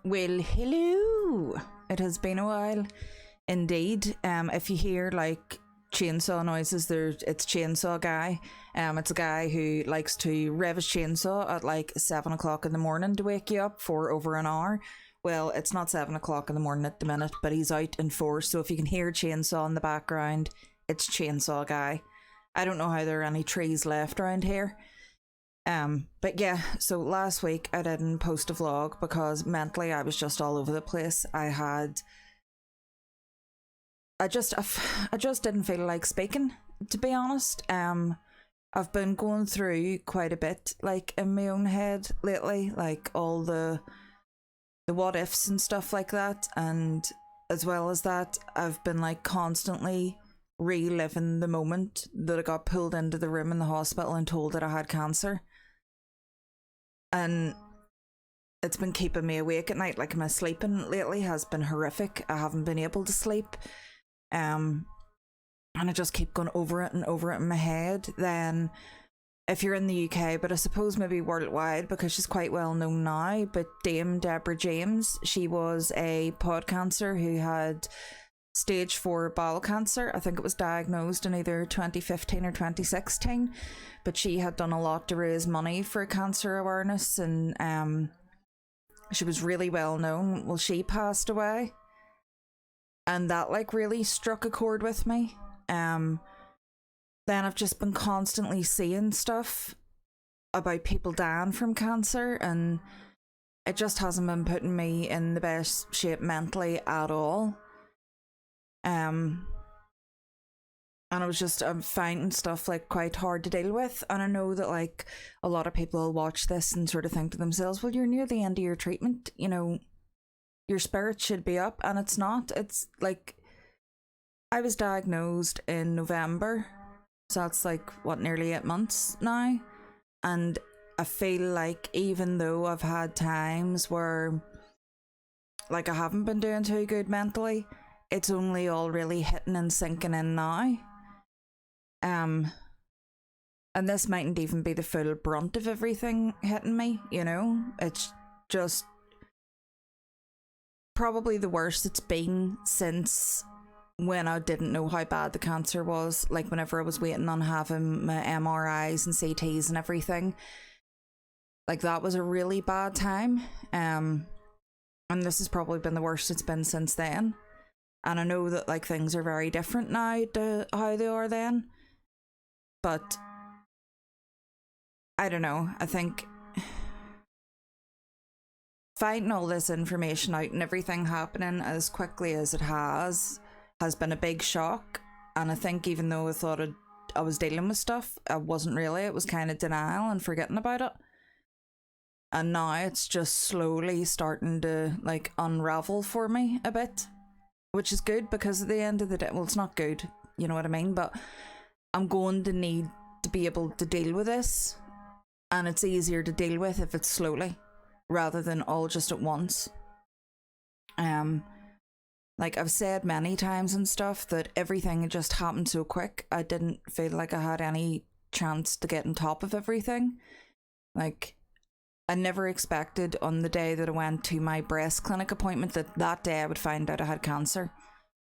Well, hello. It has been a while, indeed. If you hear like chainsaw noises, it's Chainsaw Guy. It's a guy who likes to rev his chainsaw at like 7 o'clock in the morning to wake you up for over an hour. Well, it's not 7 o'clock in the morning at the minute, but he's out in force. So if you can hear chainsaw in the background, it's Chainsaw Guy. I don't know how there are any trees left around here. But yeah, so last week I didn't post a vlog because mentally I was just all over the place. I just didn't feel like speaking, to be honest. I've been going through quite a bit, like, in my own head lately, like all the what ifs and stuff like that, and as well as that, I've been like constantly reliving the moment that I got pulled into the room in the hospital and told that I had cancer. And it's been keeping me awake at night. Like, my sleeping lately has been horrific. I haven't been able to sleep. And I just keep going over it and over it in my head. Then, if you're in the UK, but I suppose maybe worldwide, because she's quite well known now, but Dame Deborah James, she was a pod cancer who had stage 4 bowel cancer. I think it was diagnosed in either 2015 or 2016, but she had done a lot to raise money for cancer awareness, and she was really well known. Well, she passed away, and that like really struck a chord with me. Then I've just been constantly seeing stuff about people dying from cancer, and it just hasn't been putting me in the best shape mentally at all. And I'm finding stuff like quite hard to deal with. And I know that like a lot of people will watch this and sort of think to themselves, well, you're near the end of your treatment, you know, your spirit should be up, and it's not. It's like, I was diagnosed in November, so that's like what, nearly 8 months now. And I feel like even though I've had times where like I haven't been doing too good mentally, it's only all really hitting and sinking in now. And this mightn't even be the full brunt of everything hitting me, you know? It's just probably the worst it's been since when I didn't know how bad the cancer was, like whenever I was waiting on having my MRIs and CTs and everything. Like, that was a really bad time. And this has probably been the worst it's been since then. And I know that like things are very different now to how they are then. But I don't know. I think finding all this information out and everything happening as quickly as it has been a big shock. And I think even though I thought I was dealing with stuff, I wasn't really. It was kind of denial and forgetting about it. And now it's just slowly starting to like unravel for me a bit. Which is good, because at the end of the day, well, it's not good, you know what I mean, but I'm going to need to be able to deal with this, and it's easier to deal with if it's slowly rather than all just at once. Like I've said many times and stuff that everything just happened so quick. I didn't feel like I had any chance to get on top of everything. Like, I never expected on the day that I went to my breast clinic appointment that day I would find out I had cancer.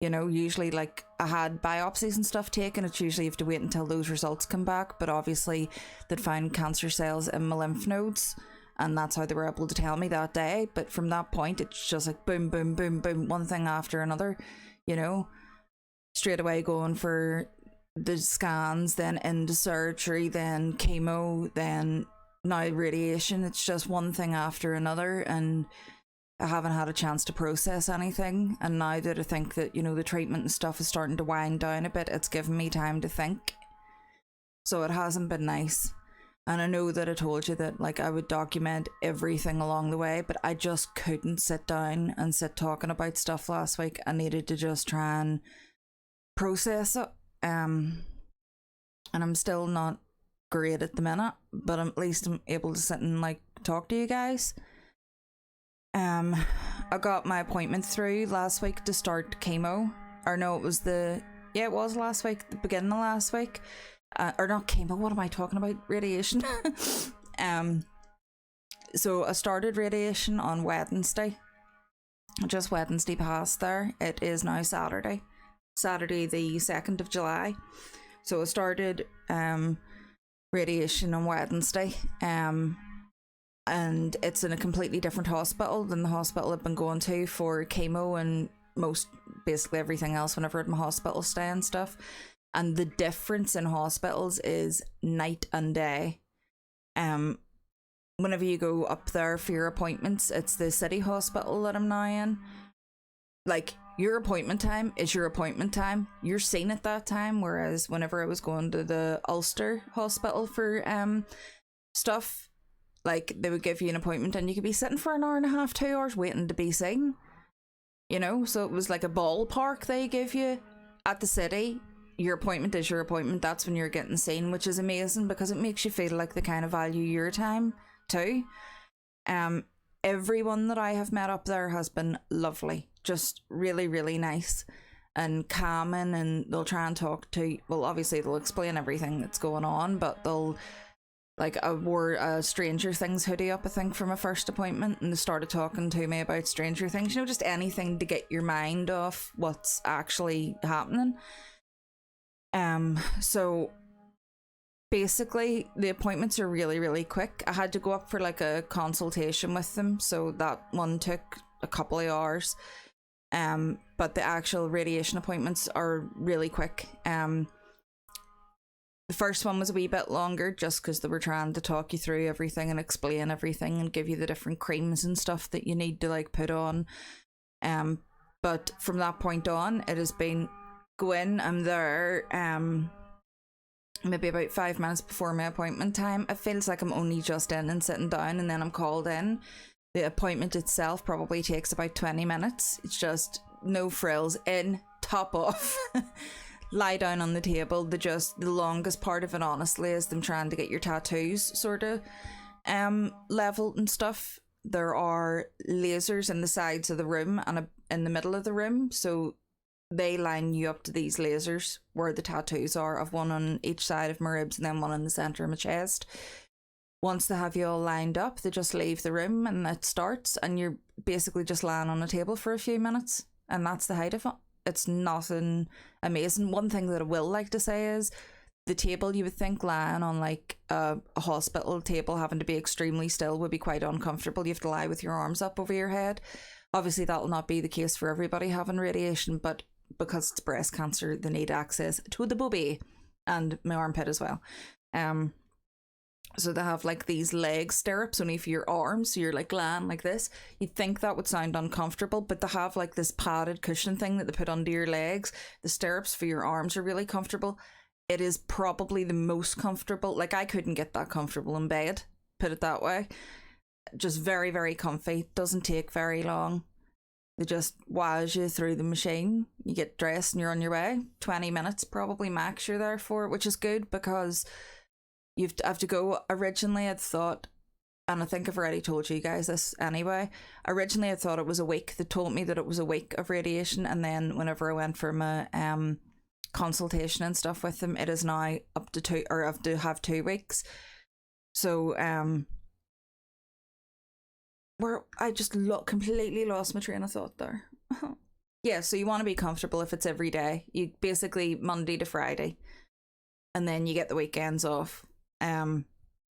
You know, usually like I had biopsies and stuff taken. It's usually you have to wait until those results come back. But obviously they'd found cancer cells in my lymph nodes, and that's how they were able to tell me that day. But from that point, it's just like boom, boom, boom, boom, one thing after another, you know, straight away going for the scans, then into surgery, then chemo, then now radiation. It's just one thing after another, and I haven't had a chance to process anything. And now that I think that, you know, the treatment and stuff is starting to wind down a bit, it's given me time to think. So it hasn't been nice. And I know that I told you that like I would document everything along the way, but I just couldn't sit down and sit talking about stuff last week. I needed to just try and process it. And I'm still not great at the minute, but at least I'm able to sit and like talk to you guys. I got my appointment through last week to start chemo, or no, it was last week, the beginning of last week, or not chemo, what am I talking about, radiation. So I started radiation on Wednesday, just Wednesday past there. It is now Saturday the 2nd of July. So I started radiation on Wednesday, and it's in a completely different hospital than the hospital I've been going to for chemo and basically everything else whenever I had my hospital stay and stuff. And the difference in hospitals is night and day. Whenever you go up there for your appointments, it's the city hospital that I'm now in. Like, your appointment time is your appointment time. You're seen at that time, whereas whenever I was going to the Ulster hospital for stuff, like, they would give you an appointment and you could be sitting for an hour and a half, 2 hours waiting to be seen. You know, so it was like a ballpark they give you. At the city, your appointment is your appointment. That's when you're getting seen, which is amazing because it makes you feel like they kind of value your time too. Everyone that I have met up there has been lovely, just really, really nice and calming, and they'll try and talk to, well, obviously they'll explain everything that's going on, but they'll, like, I wore a Stranger Things hoodie up, I think, for my first appointment, and they started talking to me about Stranger Things, you know, just anything to get your mind off what's actually happening. So basically the appointments are really, really quick. I had to go up for like a consultation with them, so that one took a couple of hours. But the actual radiation appointments are really quick. The first one was a wee bit longer just because they were trying to talk you through everything and explain everything and give you the different creams and stuff that you need to like put on. But from that point on, it has been go in, I'm there maybe about 5 minutes before my appointment time. It feels like I'm only just in and sitting down, and then I'm called in. The appointment itself probably takes about 20 minutes. It's just no frills, in, top off, lie down on the table. The longest part of it, honestly, is them trying to get your tattoos sort of leveled and stuff. There are lasers in the sides of the room and in the middle of the room, so they line you up to these lasers where the tattoos are, of one on each side of my ribs and then one in the centre of my chest. Once they have you all lined up, they just leave the room and it starts, and you're basically just lying on a table for a few minutes, and that's the height of it. It's nothing amazing. One thing that I will like to say is the table, you would think lying on like a hospital table having to be extremely still would be quite uncomfortable. You have to lie with your arms up over your head. Obviously that will not be the case for everybody having radiation, but because it's breast cancer, they need access to the booby and my armpit as well. So they have like these leg stirrups only for your arms, so you're like lying like this. You'd think that would sound uncomfortable, but they have like this padded cushion thing that they put under your legs. The stirrups for your arms are really comfortable. It is probably the most comfortable. Like, I couldn't get that comfortable in bed, put it that way. Just very, very comfy. Doesn't take very long. They just waz you through the machine. You get dressed and you're on your way. 20 minutes probably max you're there for, which is good because you have to go. Originally I'd thought, and I think I've already told you guys this anyway, originally I thought it was a week. They told me that it was a week of radiation, and then whenever I went for my consultation and stuff with them, it is now up to 2, or I have to have 2 weeks. So where I just completely lost my train of thought there. Yeah, so you want to be comfortable if it's every day. You basically Monday to Friday, and then you get the weekends off.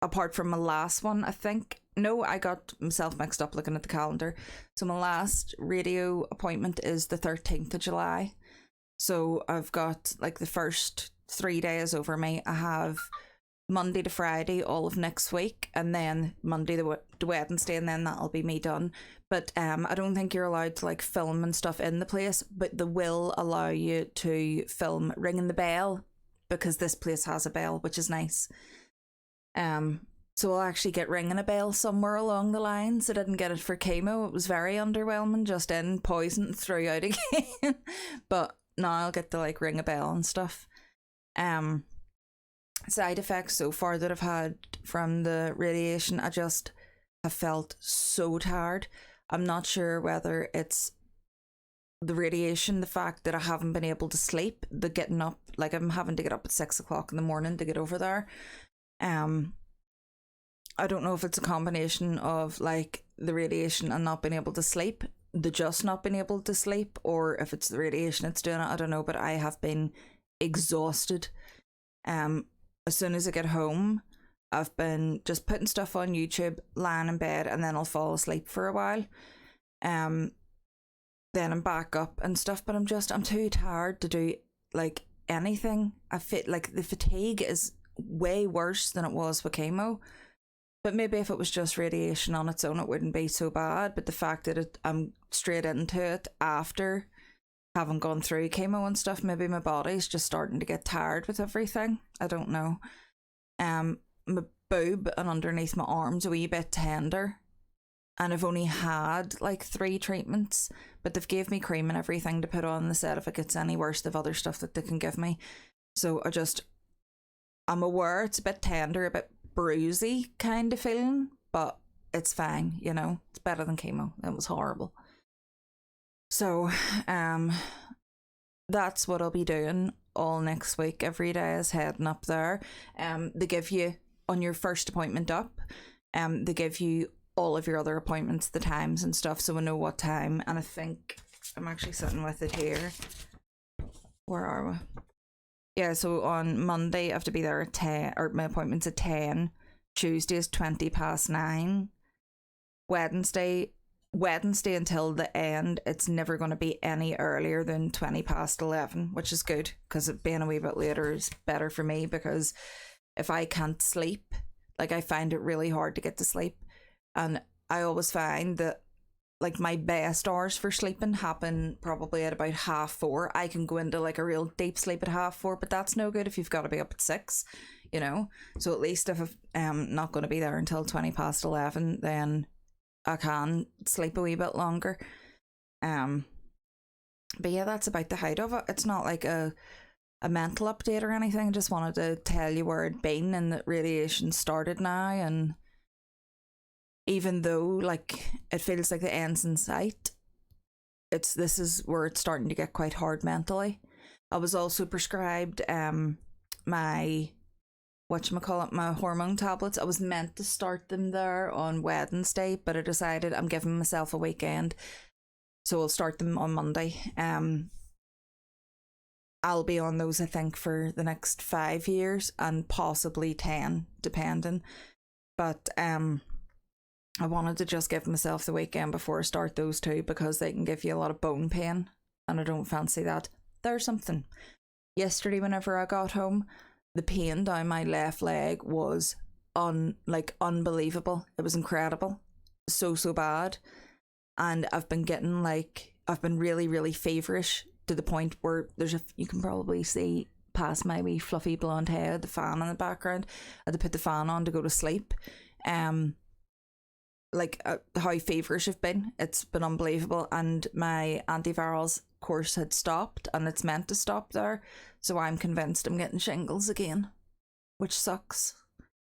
Apart from my last one, I think. No, I got myself mixed up looking at the calendar. So my last radio appointment is the 13th of July. So I've got like the first 3 days over me. I have Monday to Friday all of next week, and then Monday to Wednesday, and then that'll be me done. But I don't think you're allowed to like film and stuff in the place, but they will allow you to film ringing the bell, because this place has a bell, which is nice. So I'll actually get ringing a bell somewhere along the lines. I didn't get it for chemo. It was very underwhelming, just in, poison, threw out again. But now I'll get to like ring a bell and stuff. Side effects so far that I've had from the radiation, I just have felt so tired. I'm not sure whether it's the radiation, the fact that I haven't been able to sleep, the getting up, like I'm having to get up at 6 o'clock in the morning to get over there. I don't know if it's a combination of like the radiation and not being able to sleep, the just not being able to sleep or if it's the radiation it's doing it, I don't know, but I have been exhausted. As soon as I get home, I've been just putting stuff on YouTube, lying in bed, and then I'll fall asleep for a while. Then I'm back up and stuff, but I'm too tired to do like anything. I feel like the fatigue is way worse than it was with chemo. But maybe if it was just radiation on its own, it wouldn't be so bad. But the fact that I'm straight into it after having gone through chemo and stuff, maybe my body's just starting to get tired with everything. I don't know. My boob and underneath my arms a wee bit tender. And I've only had like 3 treatments, but they've gave me cream and everything to put on. They said if it gets any worse, they've other stuff that they can give me. So I'm aware it's a bit tender, a bit bruisey kind of feeling, but it's fine, you know. It's better than chemo. It was horrible. So that's what I'll be doing all next week. Every day is heading up there. They give you on your first appointment up, they give you all of your other appointments, the times and stuff, so we know what time. And I think I'm actually sitting with it here. Where are we? Yeah, so on Monday I have to be there at 10, or my appointment's at 10. Tuesday is 9. Wednesday until the end, it's never going to be any earlier than 11, which is good, because it being a wee bit later is better for me, because if I can't sleep, like I find it really hard to get to sleep. And I always find that like my best hours for sleeping happen probably at about 4:30. I can go into like a real deep sleep at 4:30, but that's no good if you've got to be up at 6, you know. So at least if I'm not going to be there until 11, then I can sleep a wee bit longer. But yeah, that's about the height of it. It's not like a mental update or anything. I just wanted to tell you where it'd been and that radiation started now. And even though like it feels like the end's in sight, this is where it's starting to get quite hard mentally. I was also prescribed my my hormone tablets. I was meant to start them there on Wednesday, but I decided I'm giving myself a weekend, so I'll start them on Monday. I'll be on those I think for the next 5 years and possibly 10 depending, but I wanted to just give myself the weekend before I start those two, because they can give you a lot of bone pain and I don't fancy that. There's something. Yesterday whenever I got home, the pain down my left leg was unbelievable. It was incredible. So bad. And I've been really, really feverish to the point where you can probably see past my wee fluffy blonde head, the fan in the background. I had to put the fan on to go to sleep. How feverish I've been. It's been unbelievable. And my antivirals course had stopped, and it's meant to stop there. So I'm convinced I'm getting shingles again, which sucks.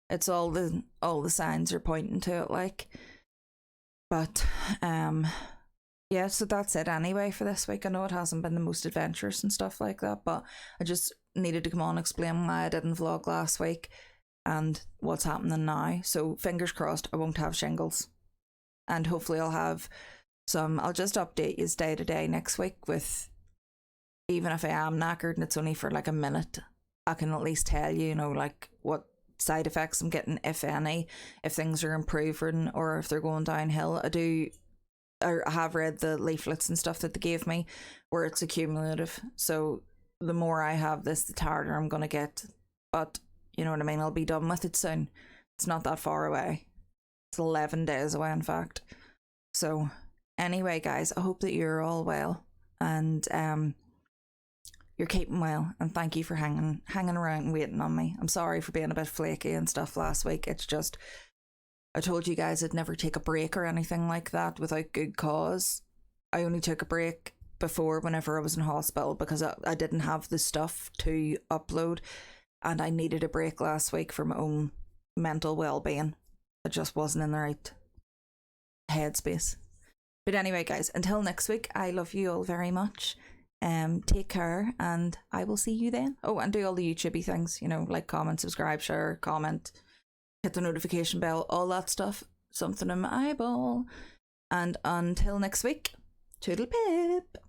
It's all the signs are pointing to it, like. But yeah, so that's it anyway for this week. I know it hasn't been the most adventurous and stuff like that, but I just needed to come on and explain why I didn't vlog last week and what's happening now. So fingers crossed I won't have shingles, and hopefully I'll just update you day to day next week with, even if I am knackered and it's only for like a minute, I can at least tell you, like what side effects I'm getting, if any, if things are improving or if they're going downhill. I have read the leaflets and stuff that they gave me where it's accumulative, so the more I have this, the tireder I'm gonna get. But you know what I mean, I'll be done with it soon. It's not that far away. It's 11 days away, in fact. So anyway, guys, I hope that you're all well and you're keeping well, and thank you for hanging around and waiting on me. I'm sorry for being a bit flaky and stuff last week. It's just, I told you guys I'd never take a break or anything like that without good cause. I only took a break before whenever I was in hospital because I didn't have the stuff to upload, and I needed a break last week for my own mental well-being. I just wasn't in the right headspace. But anyway, guys, until next week, I love you all very much. Take care, and I will see you then. Oh, and do all the YouTubey things, like comment, subscribe, share, comment, hit the notification bell, all that stuff. Something in my eyeball. And until next week, Toodle pip.